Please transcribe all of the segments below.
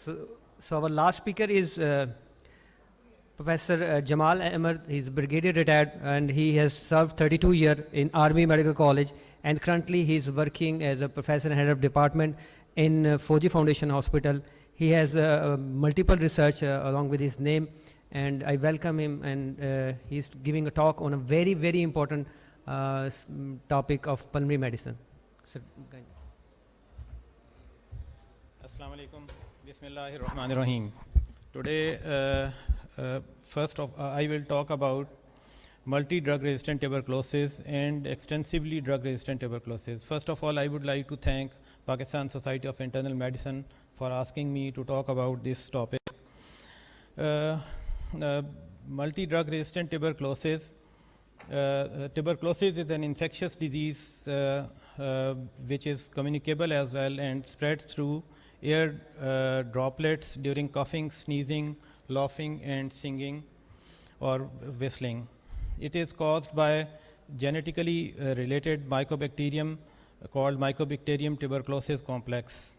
So our last speaker is Professor Jamal Ahmad. He's brigadier retired and he has served 32 years in Army Medical College, and currently he's working as a professor and head of department in Fauji Foundation Hospital. He has multiple research along with his name, and I welcome him, and he's giving a talk on a very, very important topic of pulmonary medicine. So, Assalamu alaikum. Bismillahir Rahmanir Rahim. Today, I will talk about multi-drug resistant tuberculosis and extensively drug-resistant tuberculosis. First of all, I would like to thank Pakistan Society of Internal Medicine for asking me to talk about this topic. Multi-drug resistant tuberculosis. Tuberculosis is an infectious disease which is communicable as well and spreads through air droplets during coughing, sneezing, laughing and singing or whistling. It is caused by genetically related mycobacterium called Mycobacterium tuberculosis complex.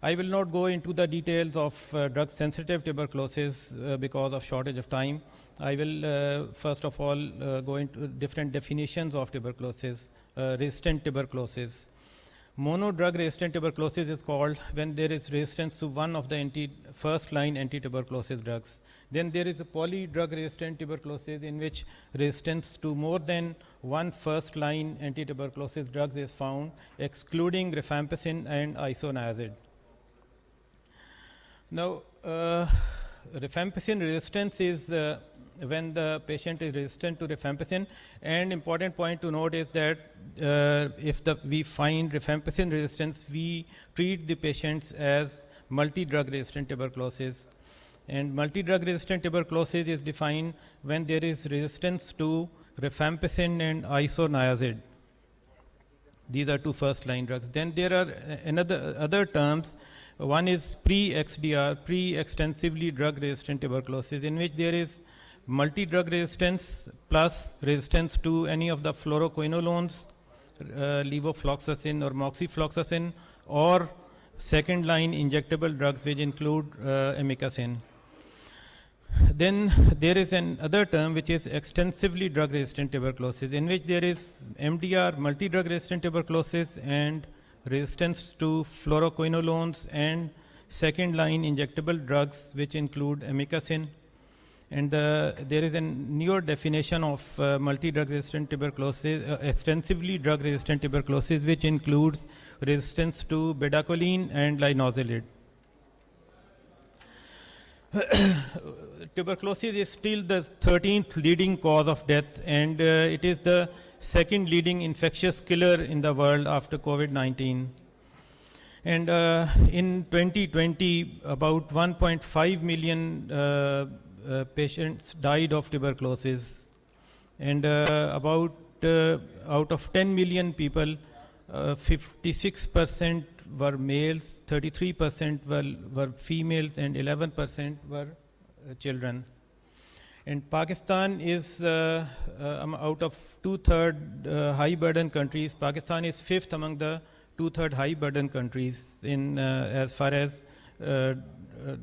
I will not go into the details of drug-sensitive tuberculosis because of shortage of time. I will first of all go into different definitions of tuberculosis, resistant tuberculosis. Monodrug resistant tuberculosis is called when there is resistance to one of the first-line anti-tuberculosis drugs. Then there is a polydrug resistant tuberculosis in which resistance to more than one first-line anti-tuberculosis drugs is found, excluding rifampicin and isoniazid. Now, rifampicin resistance is when the patient is resistant to rifampicin, and important point to note is that if we find rifampicin resistance, we treat the patients as multi-drug resistant tuberculosis. And multi-drug resistant tuberculosis is defined when there is resistance to rifampicin and isoniazid. These are two first-line drugs. Then there are other terms. One is pre-XDR, pre-extensively drug-resistant tuberculosis, in which there is multi-drug resistance plus resistance to any of the fluoroquinolones, levofloxacin or moxifloxacin, or second-line injectable drugs which include amikacin. Then there is another term which is extensively drug-resistant tuberculosis, in which there is MDR, multi-drug resistant tuberculosis, and resistance to fluoroquinolones and second-line injectable drugs which include amikacin. And there is a newer definition of multi-drug resistant tuberculosis, extensively drug-resistant tuberculosis, which includes resistance to bedaquiline and linezolid. Tuberculosis is still the 13th leading cause of death, and it is the second leading infectious killer in the world after COVID-19. And in 2020, about 1.5 million patients died of tuberculosis, and about out of 10 million people, 56% were males, 33% were females, and 11% were children. And Pakistan is out of two-third high burden countries. Pakistan is fifth among the two-third high burden countries in as far as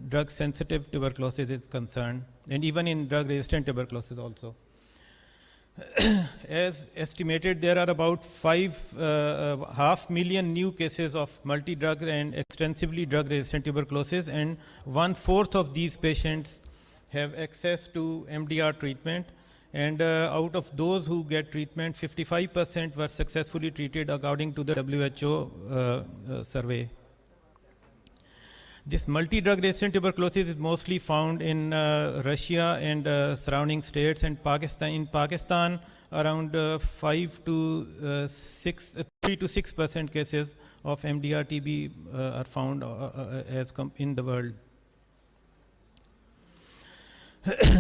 drug-sensitive tuberculosis is concerned, and even in drug-resistant tuberculosis also. As estimated, there are about 5.5 new cases of multi-drug and extensively drug-resistant tuberculosis, and 1/4 of these patients have access to MDR treatment. And out of those who get treatment, 55% were successfully treated according to the WHO survey. This multi-drug resistant tuberculosis is mostly found in Russia and surrounding states, and Pakistan. In Pakistan, around 3 to 6% cases of Mdr Tb are found in the world.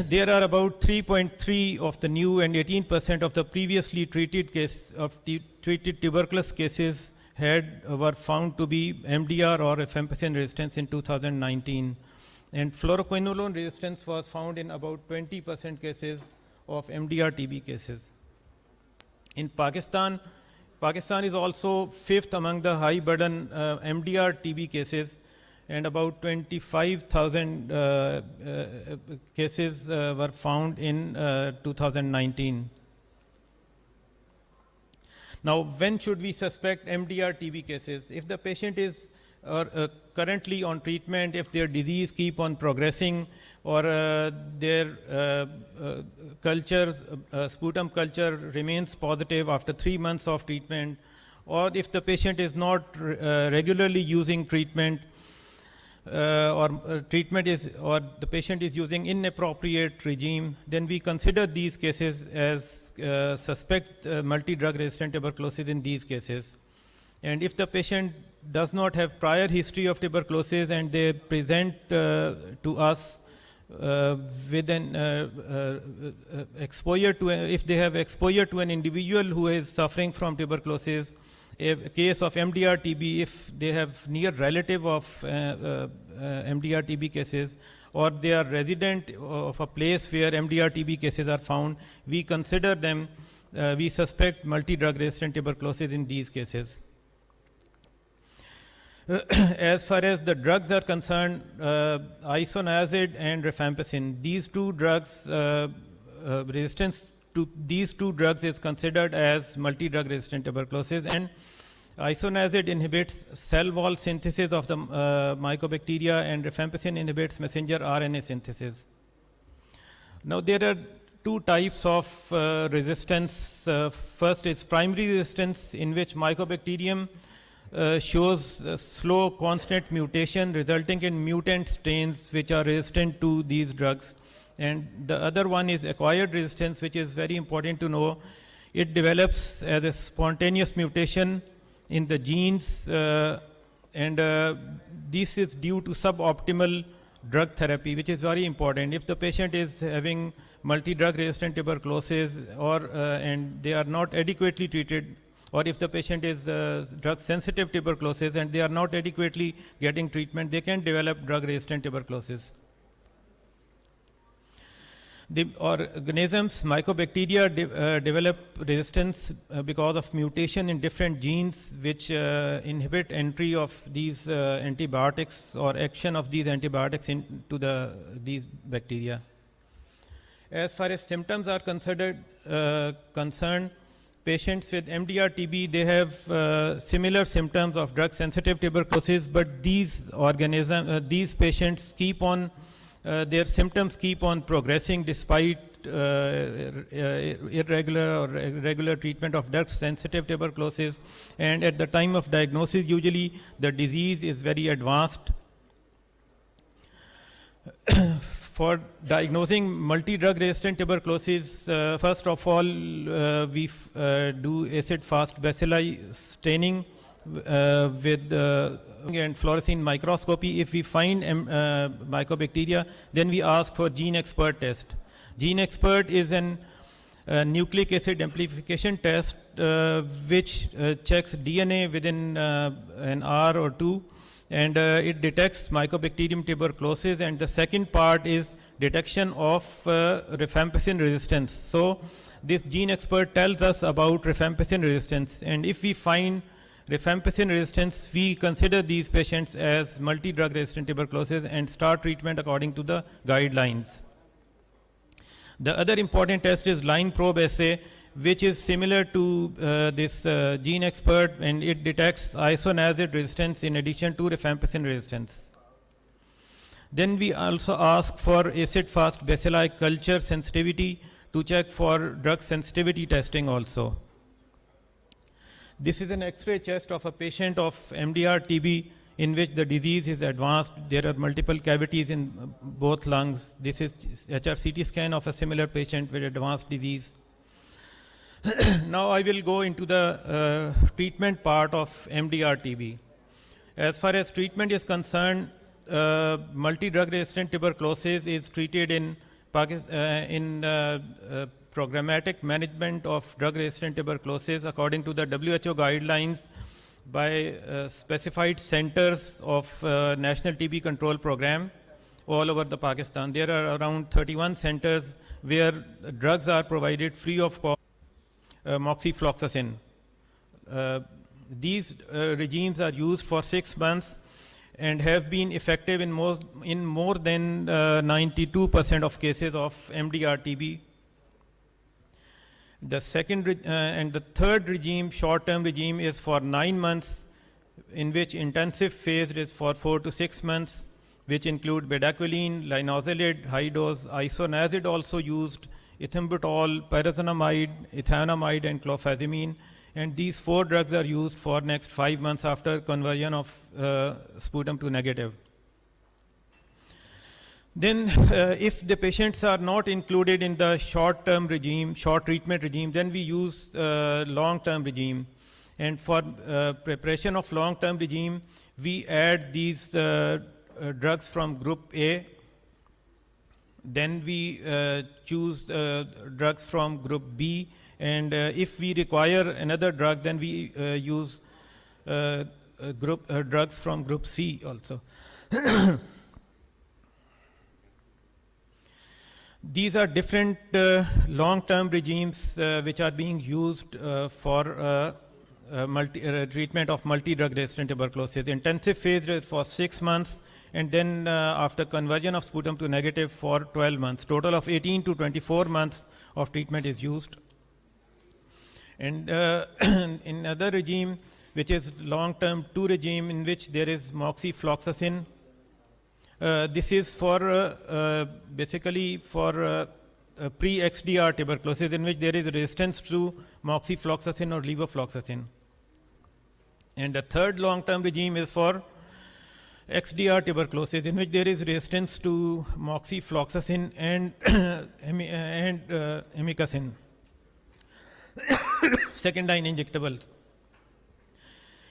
There are about 3.3 of the new and 18% of the previously treated treated tuberculosis cases were found to be MDR or rifampicin resistance in 2019, and fluoroquinolone resistance was found in about 20% cases of Mdr Tb cases. In Pakistan, Pakistan is also 5th among the high burden Mdr Tb cases, and about 25,000 cases were found in 2019. Now, when should we suspect Mdr Tb cases? If the patient is currently on treatment, if their disease keep on progressing, or their cultures, sputum culture remains positive after 3 months of treatment, or if the patient is not regularly using treatment, or the patient is using inappropriate regime, then we consider these cases as suspect multi-drug resistant tuberculosis in these cases. And if the patient does not have prior history of tuberculosis and they present to us with an exposure to, if they have exposure to an individual who is suffering from tuberculosis, a case of Mdr Tb, if they have near relative of Mdr Tb cases, or they are resident of a place where Mdr Tb cases are found, we consider them, we suspect multi-drug resistant tuberculosis in these cases. As far as the drugs are concerned, isoniazid and rifampicin, these two drugs, resistance to these two drugs is considered as multi-drug resistant tuberculosis, and isoniazid inhibits cell wall synthesis of the mycobacteria, and rifampicin inhibits messenger RNA synthesis. Now, there are two types of resistance. First is primary resistance, in which mycobacterium shows slow constant mutation resulting in mutant strains which are resistant to these drugs. And the other one is acquired resistance, which is very important to know. It develops as a spontaneous mutation in the genes, and this is due to suboptimal drug therapy, which is very important. If the patient is having multi-drug resistant tuberculosis, or and they are not adequately treated, or if the patient is drug sensitive tuberculosis and they are not adequately getting treatment, they can develop drug resistant tuberculosis. The organisms, mycobacteria, develop resistance because of mutation in different genes which inhibit entry of these antibiotics, or action of these antibiotics into these bacteria. As far as symptoms are concerned, patients with Mdr Tb, they have similar symptoms of drug sensitive tuberculosis, but these patients keep on, their symptoms keep on progressing despite irregular or regular treatment of drug sensitive tuberculosis. And at the time of diagnosis, usually the disease is very advanced. For diagnosing multi-drug resistant tuberculosis, first of all, we do acid-fast bacilli staining with and fluorescein microscopy. If we find mycobacteria, then we ask for gene expert test. Gene expert is an nucleic acid amplification test which checks DNA within an hour or two, and it detects Mycobacterium tuberculosis. And the second part is detection of rifampicin resistance. So this gene expert tells us about rifampicin resistance, and if we find rifampicin resistance, we consider these patients as multi-drug resistant tuberculosis and start treatment according to the guidelines. The other important test is line probe assay, which is similar to this gene expert, and it detects isoniazid resistance in addition to rifampicin resistance. Then we also ask for acid-fast bacilli culture sensitivity to check for drug sensitivity testing also. This is an X-ray chest of a patient of Mdr Tb in which the disease is advanced. There are multiple cavities in both lungs. This is HRCT scan of a similar patient with advanced disease. Now I will go into the treatment part of Mdr Tb. As far as treatment is concerned, multi-drug resistant tuberculosis is treated in programmatic management of drug resistant tuberculosis according to the WHO guidelines by specified centers of National TB Control Program all over the Pakistan. There are around 31 centers where drugs are provided free of cost. Moxifloxacin, these regimes are used for 6 months and have been effective in more than 92% of cases of Mdr Tb. The second and the third regime, short-term regime, is for 9 months, in which intensive phase is for 4 to 6 months, which include bedaquiline, linezolid, high-dose isoniazid also used, ethambutol, pyrazinamide, ethanamide, and clofazimine. And these 4 drugs are used for next 5 months after conversion of sputum to negative. Then if the patients are not included in the short-term regime, short treatment regime, then we use long-term regime. And for preparation of long-term regime, we add these drugs from group A. Then we choose drugs from group B. And if we require another drug, then we use drugs from group C also. These are different long-term regimes which are being used for treatment of multi-drug resistant tuberculosis. Intensive phase is for 6 months, and then after conversion of sputum to negative for 12 months. Total of 18 to 24 months of treatment is used. And in another regime, which is long-term 2 regime, in which there is moxifloxacin. This is for basically for pre-XDR tuberculosis, in which there is resistance to moxifloxacin or levofloxacin. And the third long-term regime is for XDR tuberculosis, in which there is resistance to moxifloxacin and amikacin, second-line injectables.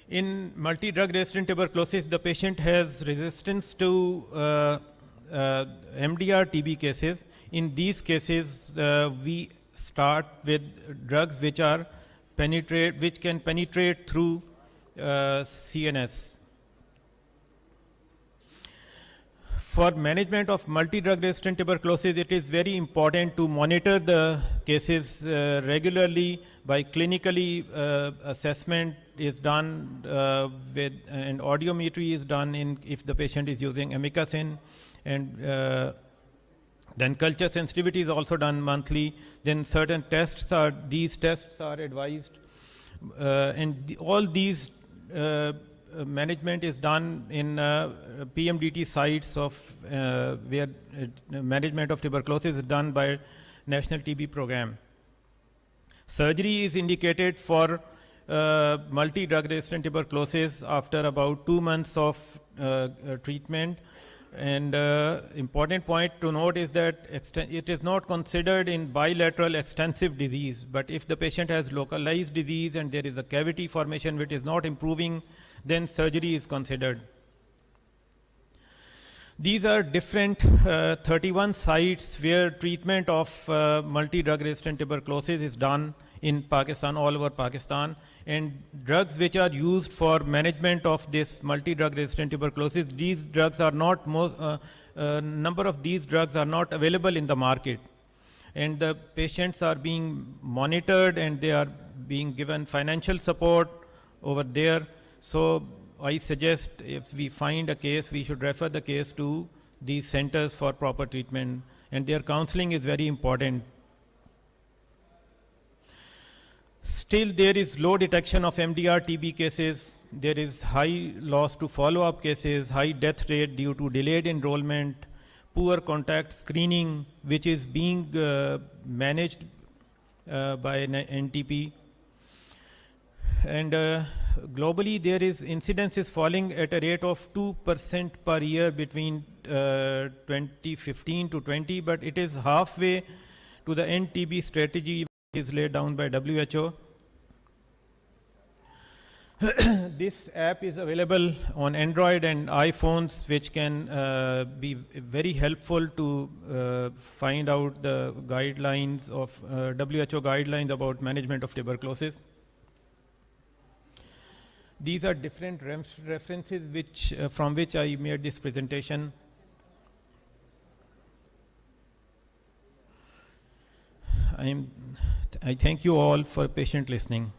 In multi-drug resistant tuberculosis, the patient has resistance to Mdr Tb cases. In these cases, we start with drugs which can penetrate through CNS. For management of multi-drug resistant tuberculosis, it is very important to monitor the cases regularly by clinically assessment is done and audiometry is done if the patient is using amikacin, and then culture sensitivity is also done monthly. Then certain tests are advised, and all these management is done in PMDT sites of where management of tuberculosis is done by National TB program. Surgery is indicated for multi-drug resistant tuberculosis after about 2 months of treatment. And important point to note is that it is not considered in bilateral extensive disease, but if the patient has localized disease and there is a cavity formation which is not improving, then surgery is considered. These are different 31 sites where treatment of multi-drug resistant tuberculosis is done in Pakistan, all over Pakistan. And drugs which are used for management of this multi-drug resistant tuberculosis, these drugs are not, number of these drugs are not available in the market. And the patients are being monitored and they are being given financial support over there. So I suggest if we find a case, we should refer the case to these centers for proper treatment, and their counseling is very important. Still, there is low detection of Mdr Tb cases. There is high loss to follow-up cases, high death rate due to delayed enrollment, poor contact screening, which is being managed by NTP. And globally, there is incidence is falling at a rate of 2% per year between 2015 to 20, but it is halfway to the NTB strategy is laid down by WHO. This app is available on Android and iPhones, which can be very helpful to find out the guidelines of WHO guidelines about management of tuberculosis. These are different references from which I made this presentation. I thank you all for patient listening.